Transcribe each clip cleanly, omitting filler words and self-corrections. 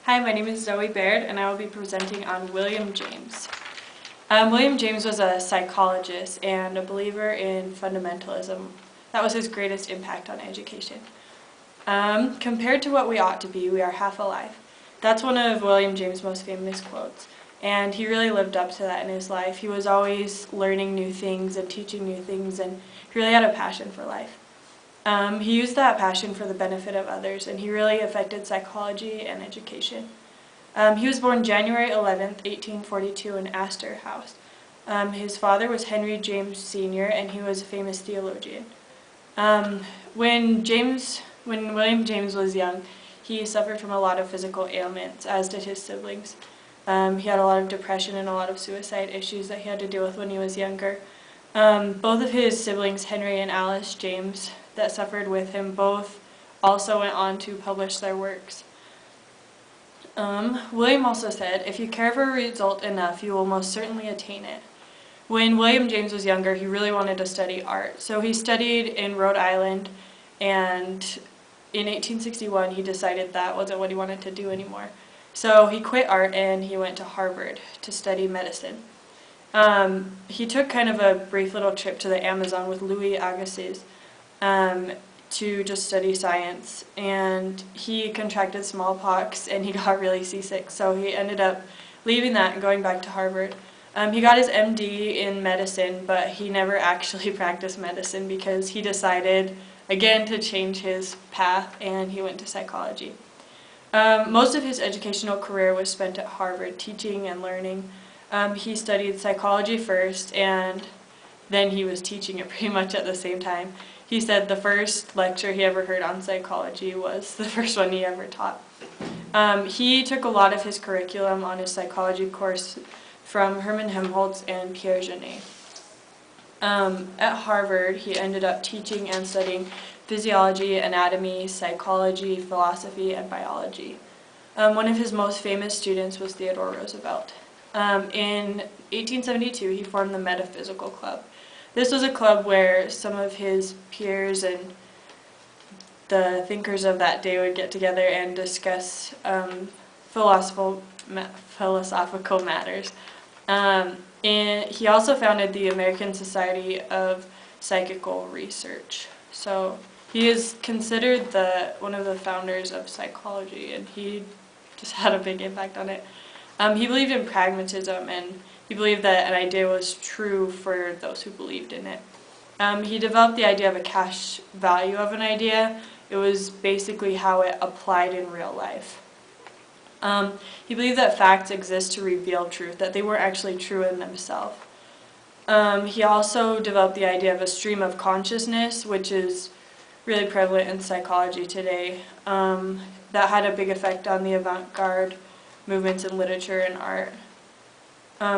Hi, my name is Zoe Baird, and I will be presenting on William James. William James was a psychologist and a believer in fundamentalism. That was his greatest impact on education. Compared to what we ought to be, we are half alive. That's one of William James' most famous quotes, and he really lived up to that in his life. He was always learning new things and teaching new things, and he really had a passion for life. He used that passion for the benefit of others, and he really affected psychology and education. He was born January 11th, 1842 in Astor House. His father was Henry James Sr., and he was a famous theologian. When William James was young, he suffered from a lot of physical ailments, as did his siblings. He had a lot of depression and a lot of suicide issues that he had to deal with when he was younger. Both of his siblings, Henry and Alice James, that suffered with him, both also went on to publish their works. William also said, "If you care for a result enough, you will most certainly attain it." When William James was younger, he really wanted to study art, so he studied in Rhode Island, and in 1861 he decided that wasn't what he wanted to do anymore. So he quit art and he went to Harvard to study medicine. He took kind of a brief little trip to the Amazon with Louis Agassiz to just study science, and he contracted smallpox and he got really seasick, so he ended up leaving that and going back to Harvard. He got his MD in medicine, but he never actually practiced medicine because he decided again to change his path, and he went to psychology. Most of his educational career was spent at Harvard teaching and learning. He studied psychology first, and then he was teaching it pretty much at the same time. He said the first lecture he ever heard on psychology was the first one he ever taught. He took a lot of his curriculum on his psychology course from Hermann Helmholtz and Pierre Janet. At Harvard, he ended up teaching and studying physiology, anatomy, psychology, philosophy, and biology. One of his most famous students was Theodore Roosevelt. In 1872, he formed the Metaphysical Club. This was a club where some of his peers and the thinkers of that day would get together and discuss philosophical matters. And he also founded the American Society of Psychical Research. So he is considered one of the founders of psychology, and he just had a big impact on it. He believed in pragmatism, and he believed that an idea was true for those who believed in it. He developed the idea of a cash value of an idea. It was basically how it applied in real life. He believed that facts exist to reveal truth, that they weren't actually true in themselves. He also developed the idea of a stream of consciousness, which is really prevalent in psychology today. That had a big effect on the avant-garde movements in literature and art.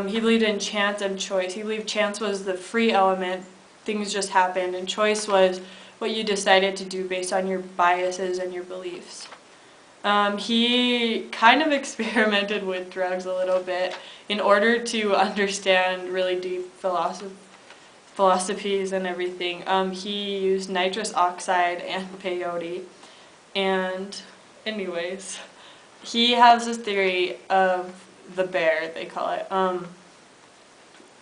He believed in chance and choice. He believed chance was the free element, things just happened, and choice was what you decided to do based on your biases and your beliefs. He kind of experimented with drugs a little bit in order to understand really deep philosophies and everything. He used nitrous oxide and peyote, and anyways, he has this theory of the bear, they call it.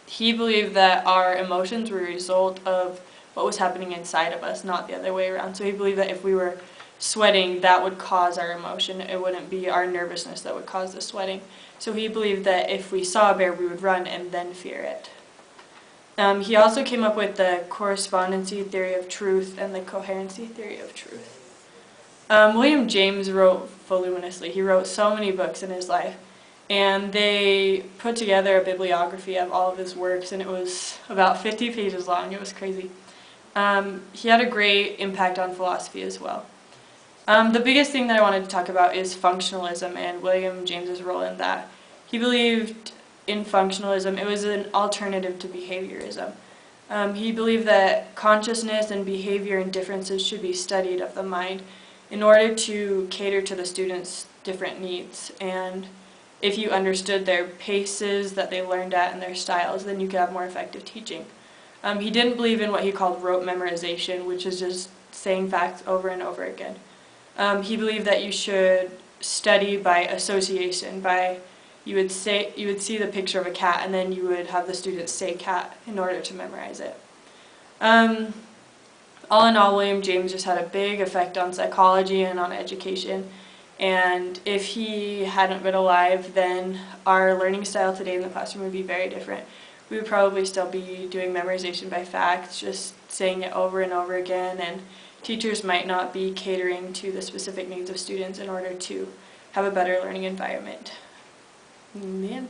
He believed that our emotions were a result of what was happening inside of us, not the other way around. So he believed that if we were sweating, that would cause our emotion. It wouldn't be our nervousness that would cause the sweating. So he believed that if we saw a bear, we would run and then fear it. He also came up with the correspondency theory of truth and the coherency theory of truth. William James wrote voluminously. He wrote so many books in his life, and they put together a bibliography of all of his works, and it was about 50 pages long. It was crazy. He had a great impact on philosophy as well. The biggest thing that I wanted to talk about is functionalism and William James's role in that. He believed in functionalism. It was an alternative to behaviorism. He believed that consciousness and behavior and differences should be studied of the mind in order to cater to the students' different needs. And if you understood their paces that they learned at and their styles, then you could have more effective teaching. He didn't believe in what he called rote memorization, which is just saying facts over and over again. He believed that you should study by association, by you would see the picture of a cat and then you would have the students say cat in order to memorize it. All in all, William James just had a big effect on psychology and on education, and if he hadn't been alive, then our learning style today in the classroom would be very different. We would probably still be doing memorization by facts, just saying it over and over again, and teachers might not be catering to the specific needs of students in order to have a better learning environment. In the end.